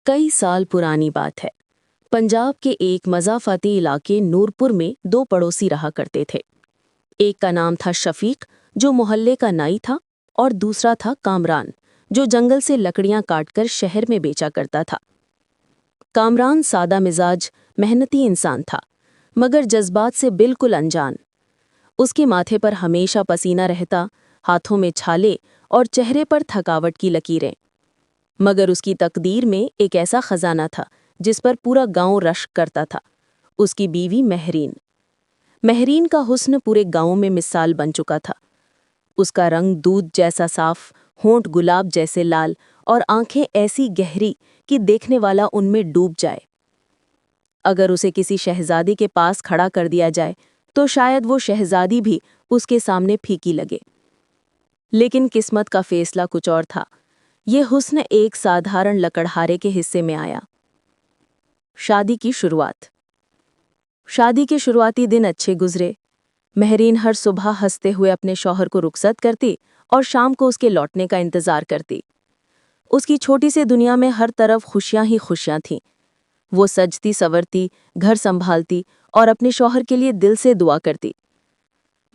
कई साल पुरानी बात है। पंजाब के एक मज़ाफ़ाती इलाके नूरपुर में दो पड़ोसी रहा करते थे। एक का नाम था शफीक, जो मोहल्ले का नाई था, और दूसरा था कामरान, जो जंगल से लकड़ियां काटकर शहर में बेचा करता था। कामरान सादा मिजाज, मेहनती इंसान था, मगर जज्बात से बिल्कुल अनजान। उसके माथे पर हमेशा पसीना रहता, हाथों में छाले और चेहरे पर थकावट की लकीरें। मगर उसकी तकदीर में एक ऐसा खजाना था जिस पर पूरा गांव रश्क करता था। उसकी बीवी महरीन। महरीन का हुस्न पूरे गांव में मिसाल बन चुका था। उसका रंग दूध जैसा साफ, होंठ गुलाब जैसे लाल और आंखें ऐसी गहरी कि देखने वाला उनमें डूब जाए। अगर उसे किसी शहजादी के पास खड़ा कर दिया जाए तो शायद वो शहजादी भी उसके सामने फीकी लगे। लेकिन किस्मत का फैसला कुछ और था। ये हुस्न एक साधारण लकड़हारे के हिस्से में आया। शादी की शुरुआत। शादी के शुरुआती दिन अच्छे गुजरे। महरीन हर सुबह हंसते हुए अपने शौहर को रुखसत करती और शाम को उसके लौटने का इंतजार करती। उसकी छोटी सी दुनिया में हर तरफ खुशियां ही खुशियां थीं। वो सजती संवरती, घर संभालती और अपने शौहर के लिए दिल से दुआ करती।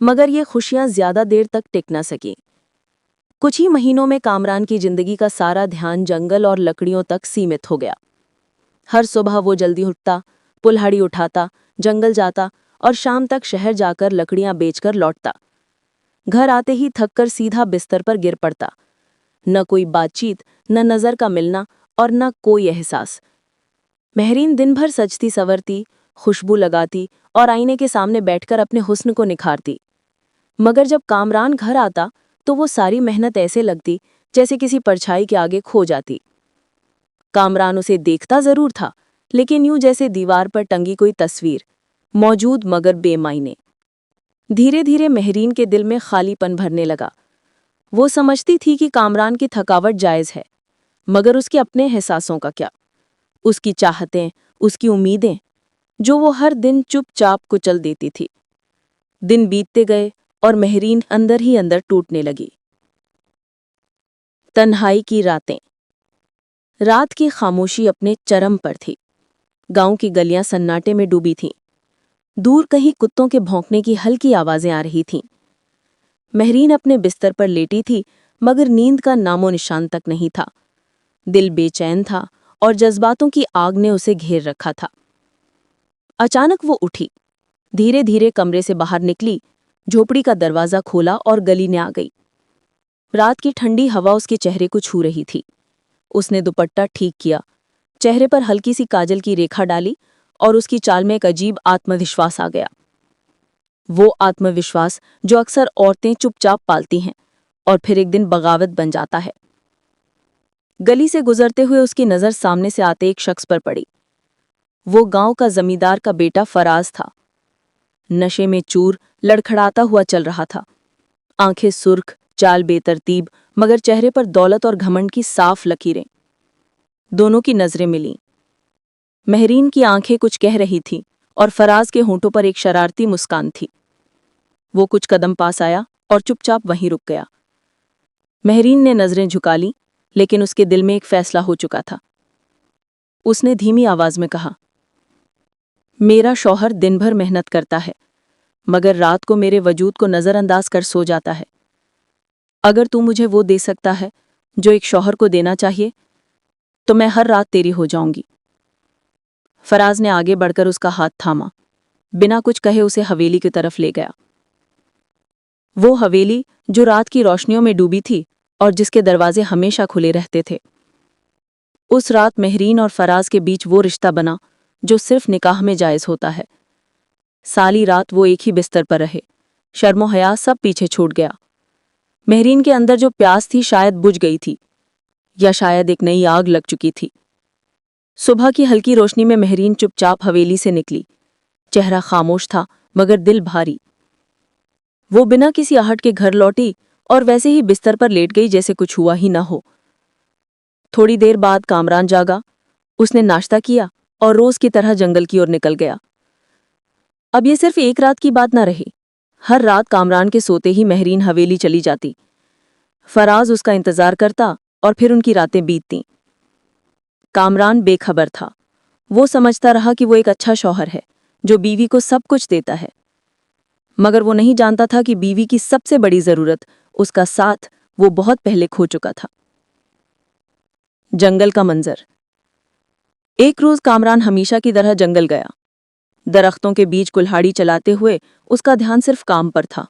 मगर ये खुशियां ज्यादा देर तक टिक न सकीं। कुछ ही महीनों में कामरान की जिंदगी का सारा ध्यान जंगल और लकड़ियों तक सीमित हो गया। हर सुबह वो जल्दी उठता, कुल्हाड़ी उठाता, जंगल जाता और शाम तक शहर जाकर लकड़ियां बेचकर लौटता। घर आते ही थककर सीधा बिस्तर पर गिर पड़ता। न कोई बातचीत, न नजर का मिलना और न कोई एहसास। महरीन दिन भर सजती संवरती, खुशबू लगाती और आईने के सामने बैठकर अपने हुस्न को निखारती। मगर जब कामरान घर आता तो वो सारी मेहनत ऐसे लगती जैसे किसी परछाई के आगे खो जाती। कामरान उसे देखता जरूर था, लेकिन यूं जैसे दीवार पर टंगी कोई तस्वीर, मौजूद मगर बेमायने। धीरे धीरे महरीन के दिल में खालीपन भरने लगा। वो समझती थी कि कामरान की थकावट जायज है, मगर उसके अपने एहसासों का क्या? उसकी चाहतें, उसकी उम्मीदें, जो वो हर दिन चुपचाप कुचल देती थी। दिन बीतते गए और महरीन अंदर ही अंदर टूटने लगी। तन्हाई की रातें। रात की खामोशी अपने चरम पर थी। गांव की गलियां सन्नाटे में डूबी थीं। दूर कहीं कुत्तों के भौंकने की हल्की आवाजें आ रही थीं। महरीन अपने बिस्तर पर लेटी थी, मगर नींद का नामो निशान तक नहीं था। दिल बेचैन था और जज्बातों की आग ने उसे घेर रखा था। अचानक वो उठी, धीरे धीरे कमरे से बाहर निकली, झोपड़ी का दरवाजा खोला और गली में आ गई। रात की ठंडी हवा उसके चेहरे को छू रही थी। उसने दुपट्टा ठीक किया, चेहरे पर हल्की सी काजल की रेखा डाली और उसकी चाल में एक अजीब आत्मविश्वास आ गया। वो आत्मविश्वास जो अक्सर औरतें चुपचाप पालती हैं और फिर एक दिन बगावत बन जाता है। गली से गुजरते हुए उसकी नज़र सामने से आते एक शख्स पर पड़ी। वो गांव का जमींदार का बेटा फराज था। नशे में चूर, लड़खड़ाता हुआ चल रहा था। आंखें सुर्ख, चाल बेतरतीब, मगर चेहरे पर दौलत और घमंड की साफ लकीरें। दोनों की नजरें मिलीं। महरीन की आंखें कुछ कह रही थीं और फराज के होंठों पर एक शरारती मुस्कान थी। वो कुछ कदम पास आया और चुपचाप वहीं रुक गया। महरीन ने नजरें झुका लीं, लेकिन उसके दिल में एक फैसला हो चुका था। उसने धीमी आवाज में कहा, मेरा शौहर दिन भर मेहनत करता है, मगर रात को मेरे वजूद को नजरअंदाज कर सो जाता है। अगर तू मुझे वो दे सकता है जो एक शौहर को देना चाहिए, तो मैं हर रात तेरी हो जाऊंगी। फराज ने आगे बढ़कर उसका हाथ थामा, बिना कुछ कहे उसे हवेली की तरफ ले गया। वो हवेली जो रात की रोशनियों में डूबी थी और जिसके दरवाजे हमेशा खुले रहते थे। उस रात महरीन और फराज के बीच वो रिश्ता बना जो सिर्फ निकाह में जायज होता है। सारी रात वो एक ही बिस्तर पर रहे। शर्मो हया सब पीछे छूट गया। महरीन के अंदर जो प्यास थी शायद बुझ गई थी, या शायद एक नई आग लग चुकी थी। सुबह की हल्की रोशनी में महरीन चुपचाप हवेली से निकली। चेहरा खामोश था, मगर दिल भारी। वो बिना किसी आहट के घर लौटी और वैसे ही बिस्तर पर लेट गई जैसे कुछ हुआ ही न हो। थोड़ी देर बाद कामरान जागा। उसने नाश्ता किया और रोज की तरह जंगल की ओर निकल गया। अब ये सिर्फ एक रात की बात न रही। हर रात कामरान के सोते ही महरीन हवेली चली जाती। फराज उसका इंतजार करता और फिर उनकी रातें बीततीं। कामरान बेखबर था। वो समझता रहा कि वो एक अच्छा शौहर है जो बीवी को सब कुछ देता है, मगर वो नहीं जानता था कि बीवी की सबसे बड़ी जरूरत, उसका साथ, वो बहुत पहले खो चुका था। जंगल का मंजर। एक रोज कामरान हमेशा की तरह जंगल गया। दरख्तों के बीच कुल्हाड़ी चलाते हुए उसका ध्यान सिर्फ काम पर था।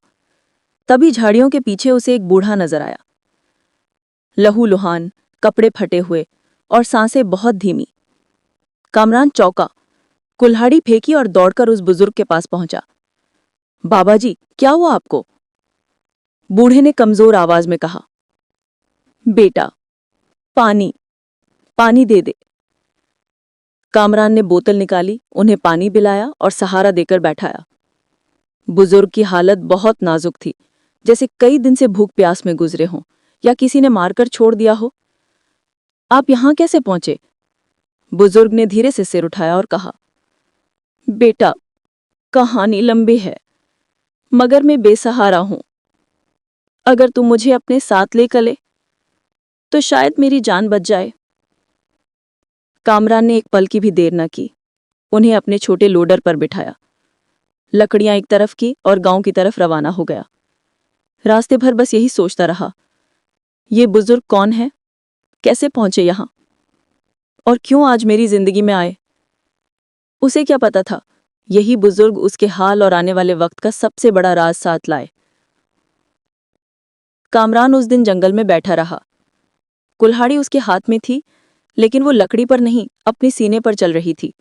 तभी झाड़ियों के पीछे उसे एक बूढ़ा नजर आया, लहूलुहान, कपड़े फटे हुए और सांसें बहुत धीमी। कामरान चौंका, कुल्हाड़ी फेंकी और दौड़कर उस बुजुर्ग के पास पहुंचा। बाबा जी, क्या हुआ आपको? बूढ़े ने कमजोर आवाज में कहा। बेटा, पानी, पानी दे दे। कामरान ने बोतल निकाली, उन्हें पानी पिलाया और सहारा देकर बैठाया। बुजुर्ग की हालत बहुत नाजुक थी, जैसे कई दिन से भूख प्यास में गुजरे हों या किसी ने मारकर छोड़ दिया हो। आप यहां कैसे पहुंचे? बुजुर्ग ने धीरे से सिर उठाया और कहा। बेटा, कहानी लंबी है, मगर मैं बेसहारा हूं। अगर तुम मुझे अपने साथ ले चले तो शायद मेरी जान बच जाए। कामरान ने एक पल की भी देर न की, उन्हें अपने छोटे लोडर पर बिठाया, लकड़ियां एक तरफ की और गांव की तरफ रवाना हो गया। रास्ते भर बस यही सोचता रहा, ये बुजुर्ग कौन है, कैसे पहुंचे यहां, और क्यों आज मेरी जिंदगी में आए। उसे क्या पता था, यही बुजुर्ग उसके हाल और आने वाले वक्त का सबसे बड़ा राज साथ लाए। कामरान उस दिन जंगल में बैठा रहा। कुल्हाड़ी उसके हाथ में थी, लेकिन वो लकड़ी पर नहीं, अपने सीने पर चल रही थी।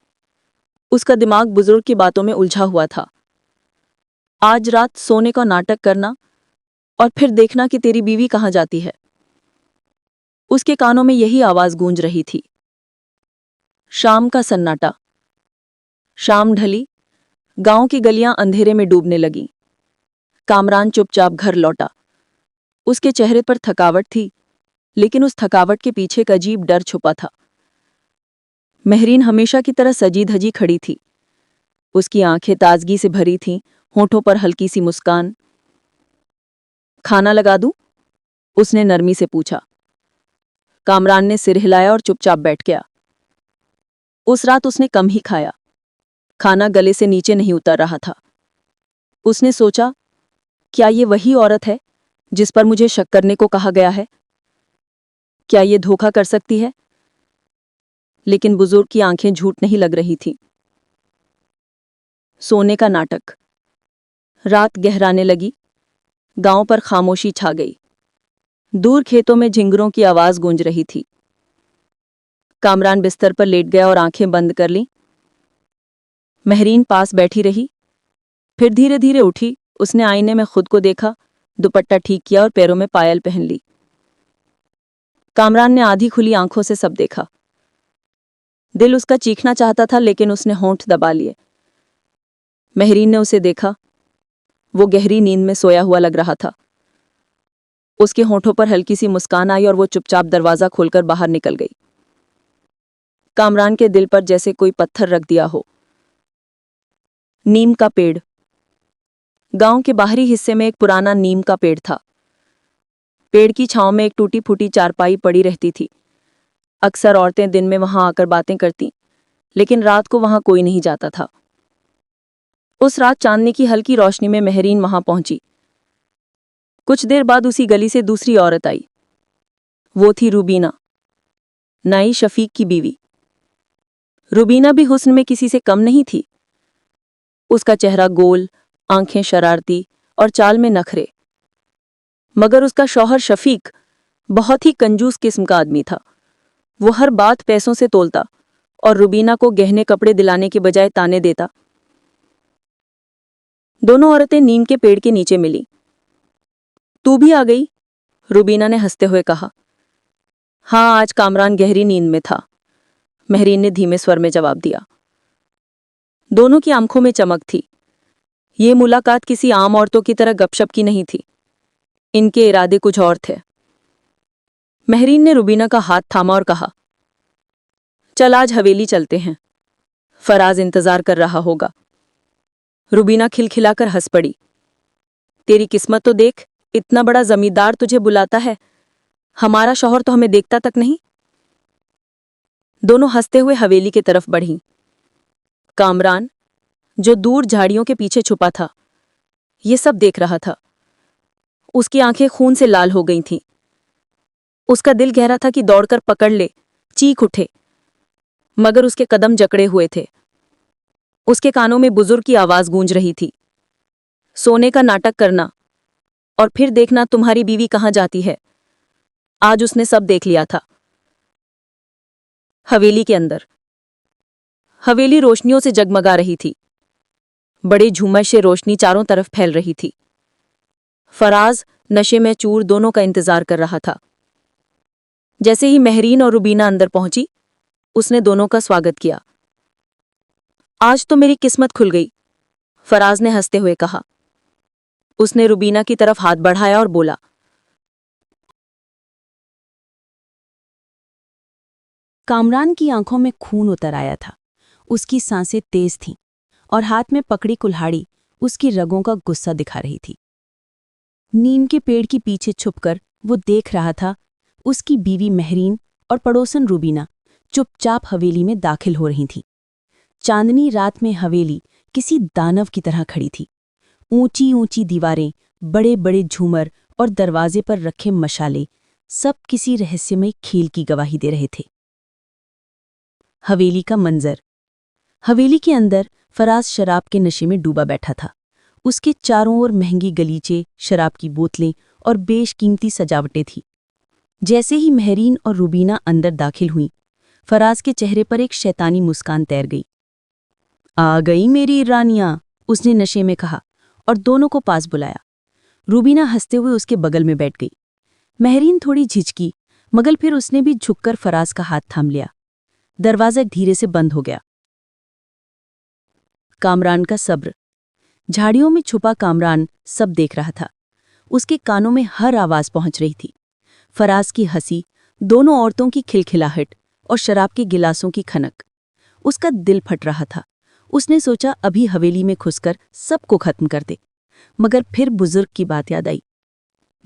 उसका दिमाग बुजुर्ग की बातों में उलझा हुआ था। आज रात सोने का नाटक करना और फिर देखना कि तेरी बीवी कहाँ जाती है। उसके कानों में यही आवाज गूंज रही थी। शाम का सन्नाटा। शाम ढली, गांव की गलियां अंधेरे में डूबने लगीं। कामरान चुपचाप घर लौटा। उसके चेहरे पर थकावट थी, लेकिन उस थकावट के पीछे एक अजीब डर छुपा था। महरीन हमेशा की तरह सजी धजी खड़ी थी। उसकी आंखें ताजगी से भरी थीं, होठों पर हल्की सी मुस्कान। खाना लगा दूं? उसने नरमी से पूछा। कामरान ने सिर हिलाया और चुपचाप बैठ गया। उस रात उसने कम ही खाया। खाना गले से नीचे नहीं उतर रहा था। उसने सोचा, क्या ये वही औरत है जिस पर मुझे शक करने को कहा गया है? क्या ये धोखा कर सकती है? लेकिन बुजुर्ग की आंखें झूठ नहीं लग रही थीं। सोने का नाटक। रात गहराने लगी, गांव पर खामोशी छा गई। दूर खेतों में झिंगुरों की आवाज गूंज रही थी। कामरान बिस्तर पर लेट गया और आंखें बंद कर लीं। महरीन पास बैठी रही, फिर धीरे धीरे उठी। उसने आईने में खुद को देखा, दुपट्टा ठीक किया और पैरों में पायल पहन ली। कामरान ने आधी खुली आंखों से सब देखा। दिल उसका चीखना चाहता था, लेकिन उसने होंठ दबा लिए। महरीन ने उसे देखा। वो गहरी नींद में सोया हुआ लग रहा था। उसके होठों पर हल्की सी मुस्कान आई और वो चुपचाप दरवाजा खोलकर बाहर निकल गई। कामरान के दिल पर जैसे कोई पत्थर रख दिया हो। नीम का पेड़। गांव के बाहरी हिस्से में एक पुराना नीम का पेड़ था। पेड़ की छांव में एक टूटी फूटी चारपाई पड़ी रहती थी। अक्सर औरतें दिन में वहां आकर बातें करती, लेकिन रात को वहां कोई नहीं जाता था। उस रात चांदनी की हल्की रोशनी में महरीन वहां पहुंची। कुछ देर बाद उसी गली से दूसरी औरत आई। वो थी रुबीना, नाई शफीक की बीवी। रुबीना भी हुस्न में किसी से कम नहीं थी। उसका चेहरा गोल, आंखें शरारती और चाल में नखरे। मगर उसका शौहर शफीक बहुत ही कंजूस किस्म का आदमी था। वो हर बात पैसों से तोलता और रुबीना को गहने कपड़े दिलाने के बजाय ताने देता। दोनों औरतें नीम के पेड़ के नीचे मिली। तू भी आ गई? रुबीना ने हंसते हुए कहा। हाँ, आज कामरान गहरी नींद में था, महरीन ने धीमे स्वर में जवाब दिया। दोनों की आंखों में चमक थी। ये मुलाकात किसी आम औरतों की तरह गपशप की नहीं थी। इनके इरादे कुछ और थे। महरीन ने रुबीना का हाथ थामा और कहा, चल आज हवेली चलते हैं, फराज इंतजार कर रहा होगा। रुबीना खिलखिलाकर हंस पड़ी। तेरी किस्मत तो देख, इतना बड़ा जमींदार तुझे बुलाता है, हमारा शौहर तो हमें देखता तक नहीं। दोनों हंसते हुए हवेली की तरफ बढ़ीं। कामरान, जो दूर झाड़ियों के पीछे छुपा था, ये सब देख रहा था। उसकी आंखें खून से लाल हो गई थीं। उसका दिल कह रहा था कि दौड़कर पकड़ ले, चीख उठे, मगर उसके कदम जकड़े हुए थे। उसके कानों में बुजुर्ग की आवाज गूंज रही थी, सोने का नाटक करना और फिर देखना तुम्हारी बीवी कहाँ जाती है। आज उसने सब देख लिया था। हवेली के अंदर हवेली रोशनियों से जगमगा रही थी। बड़े झूमर से रोशनी चारों तरफ फैल रही थी। फराज नशे में चूर दोनों का इंतजार कर रहा था। जैसे ही महरीन और रुबीना अंदर पहुंची, उसने दोनों का स्वागत किया। आज तो मेरी किस्मत खुल गई, फराज ने हंसते हुए कहा। उसने रुबीना की तरफ हाथ बढ़ाया और बोला, कामरान की आंखों में खून उतर आया था। उसकी सांसें तेज थीं और हाथ में पकड़ी कुल्हाड़ी उसकी रगों का गुस्सा दिखा रही थी। नीम के पेड़ के पीछे छुपकर वो देख रहा था उसकी बीवी महरीन और पड़ोसन रूबीना चुपचाप हवेली में दाखिल हो रही थीं। चांदनी रात में हवेली किसी दानव की तरह खड़ी थी। ऊंची ऊंची दीवारें, बड़े बड़े झूमर और दरवाजे पर रखे मशाले सब किसी रहस्यमय खेल की गवाही दे रहे थे। हवेली का मंजर। हवेली के अंदर फराज शराब के नशे में डूबा बैठा था। उसके चारों ओर महंगी गलीचे, शराब की बोतलें और बेशकीमती सजावटें थीं। जैसे ही महरीन और रुबीना अंदर दाखिल हुईं, फराज के चेहरे पर एक शैतानी मुस्कान तैर गई। आ गई मेरी रानियां, उसने नशे में कहा और दोनों को पास बुलाया। रुबीना हंसते हुए उसके बगल में बैठ गई। महरीन थोड़ी झिझकी, मगर फिर उसने भी झुककर फराज का हाथ थाम लिया। दरवाजा धीरे से बंद हो गया। कामरान का सब्र। झाड़ियों में छुपा कामरान सब देख रहा था। उसके कानों में हर आवाज पहुंच रही थी। फराज की हंसी, दोनों औरतों की खिलखिलाहट और शराब के गिलासों की खनक। उसका दिल फट रहा था। उसने सोचा अभी हवेली में घुसकर सबको खत्म कर दे, मगर फिर बुजुर्ग की बात याद आई।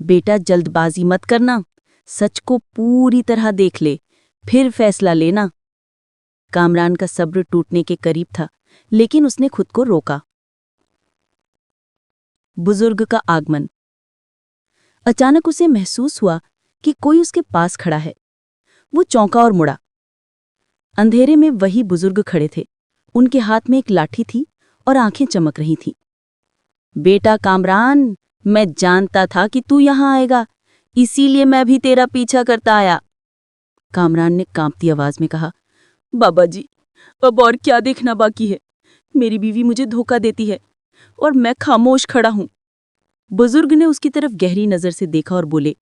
बेटा, जल्दबाजी मत करना, सच को पूरी तरह देख ले, फिर फैसला लेना। कामरान का सब्र टूटने के करीब था, लेकिन उसने खुद को रोका। बुजुर्ग का आगमन। अचानक उसे महसूस हुआ कि कोई उसके पास खड़ा है। वो चौंका और मुड़ा। अंधेरे में वही बुजुर्ग खड़े थे। उनके हाथ में एक लाठी थी और आंखें चमक रही थीं। बेटा कामरान, मैं जानता था कि तू यहां आएगा, इसीलिए मैं भी तेरा पीछा करता आया। कामरान ने कांपती आवाज में कहा, बाबा जी, अब और क्या देखना बाकी है? मेरी बीवी मुझे धोखा देती है और मैं खामोश खड़ा हूं। बुजुर्ग ने उसकी तरफ गहरी नजर से देखा और बोले,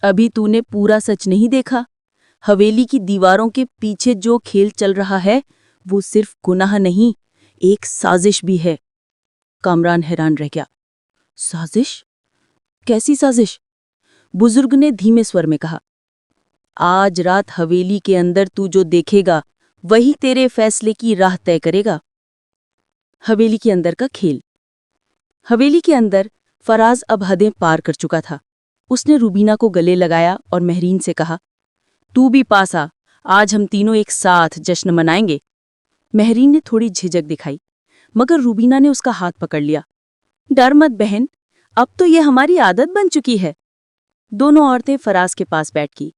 अभी तूने पूरा सच नहीं देखा। हवेली की दीवारों के पीछे जो खेल चल रहा है, वो सिर्फ गुनाह नहीं, एक साजिश भी है। कामरान हैरान रह गया। साजिश? कैसी साजिश? बुजुर्ग ने धीमे स्वर में कहा, आज रात हवेली के अंदर तू जो देखेगा, वही तेरे फैसले की राह तय करेगा। हवेली के अंदर का खेल। हवेली के अंदर फराज अब हदें पार कर चुका था। उसने रुबीना को गले लगाया और महरीन से कहा, तू भी पास आ, आज हम तीनों एक साथ जश्न मनाएंगे। महरीन ने थोड़ी झिझक दिखाई, मगर रुबीना ने उसका हाथ पकड़ लिया। डर मत बहन, अब तो ये हमारी आदत बन चुकी है। दोनों औरतें फराज के पास बैठ गई।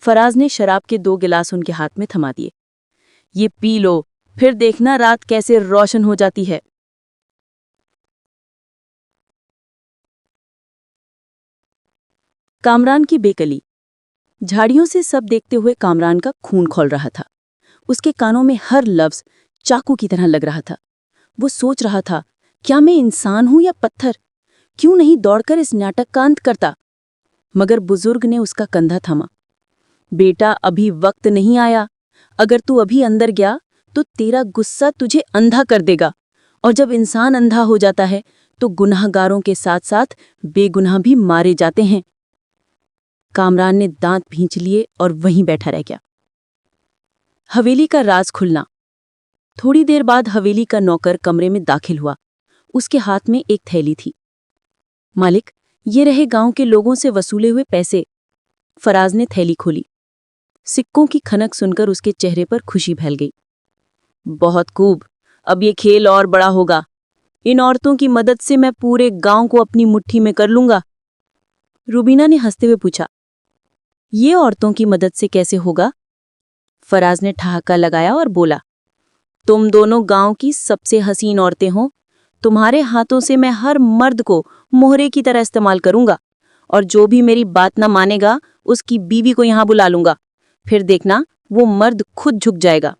फराज ने शराब के 2 गिलास उनके हाथ में थमा दिए। ये पी लो, फिर देखना रात कैसे रोशन हो जाती है। कामरान की बेकली। झाड़ियों से सब देखते हुए कामरान का खून खौल रहा था। उसके कानों में हर लफ्ज चाकू की तरह लग रहा था। वो सोच रहा था, क्या मैं इंसान हूं या पत्थर? क्यों नहीं दौड़कर इस नाटक का अंत करता? मगर बुजुर्ग ने उसका कंधा थामा। बेटा, अभी वक्त नहीं आया। अगर तू अभी अंदर गया तो तेरा गुस्सा तुझे अंधा कर देगा, और जब इंसान अंधा हो जाता है तो गुनाहगारों के साथ साथ बेगुनाह भी मारे जाते हैं। कामरान ने दांत भींच लिए और वहीं बैठा रह गया। हवेली का राज खुलना। थोड़ी देर बाद हवेली का नौकर कमरे में दाखिल हुआ। उसके हाथ में एक थैली थी। मालिक, ये रहे गांव के लोगों से वसूले हुए पैसे। फराज ने थैली खोली। सिक्कों की खनक सुनकर उसके चेहरे पर खुशी फैल गई। बहुत खूब, अब ये खेल और बड़ा होगा। इन औरतों की मदद से मैं पूरे गांव को अपनी मुट्ठी में कर लूंगा। रुबीना ने हंसते हुए पूछा, ये औरतों की मदद से कैसे होगा? फराज ने ठहाका लगाया और बोला, तुम दोनों गांव की सबसे हसीन औरतें हो। तुम्हारे हाथों से मैं हर मर्द को मोहरे की तरह इस्तेमाल करूंगा, और जो भी मेरी बात ना मानेगा उसकी बीवी को यहां बुला लूंगा। फिर देखना, वो मर्द खुद झुक जाएगा।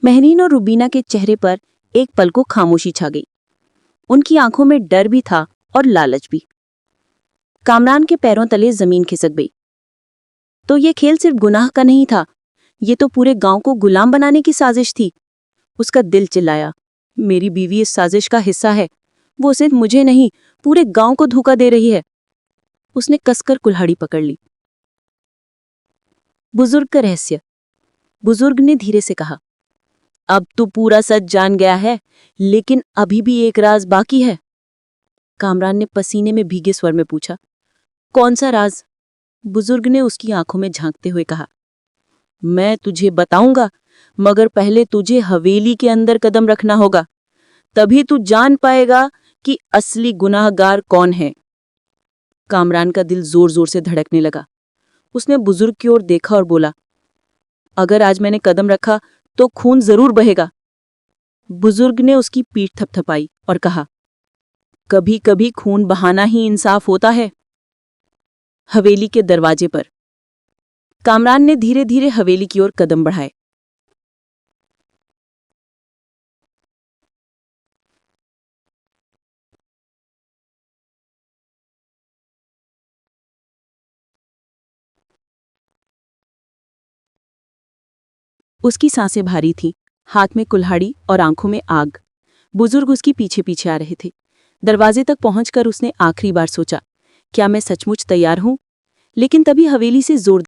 महरीन और रुबीना के चेहरे पर एक पल को खामोशी छा गई। उनकी आंखों में डर भी था और लालच भी। कामरान के पैरों तले जमीन खिसक गई। तो ये खेल सिर्फ गुनाह का नहीं था, ये तो पूरे गांव को गुलाम बनाने की साजिश थी। उसका दिल चिल्लाया, मेरी बीवी इस साजिश का हिस्सा है। वो सिर्फ मुझे नहीं, पूरे गांव को धोखा दे रही है। उसने कसकर कुल्हाड़ी पकड़ ली। बुजुर्ग का रहस्य। बुजुर्ग ने धीरे से कहा, अब तो पूरा सच जान गया है, लेकिन अभी भी एक राज बाकी है। कामरान ने पसीने में भीगे स्वर में पूछा, कौन सा राज? बुजुर्ग ने उसकी आंखों में झांकते हुए कहा, मैं तुझे बताऊंगा, मगर पहले तुझे हवेली के अंदर कदम रखना होगा। तभी तू जान पाएगा कि असली गुनाहगार कौन है। कामरान का दिल जोर जोर से धड़कने लगा। उसने बुजुर्ग की ओर देखा और बोला, अगर आज मैंने कदम रखा तो खून जरूर बहेगा। बुजुर्ग ने उसकी पीठ थपथपाई और कहा, कभी कभी खून बहाना ही इंसाफ होता है। हवेली के दरवाजे पर कामरान ने धीरे धीरे हवेली की ओर कदम बढ़ाए। उसकी सांसें भारी थीं, हाथ में कुल्हाड़ी और आंखों में आग। बुजुर्ग उसकी पीछे पीछे आ रहे थे। दरवाजे तक पहुंचकर उसने आखिरी बार सोचा, क्या मैं सचमुच तैयार हूं? लेकिन तभी हवेली से जोर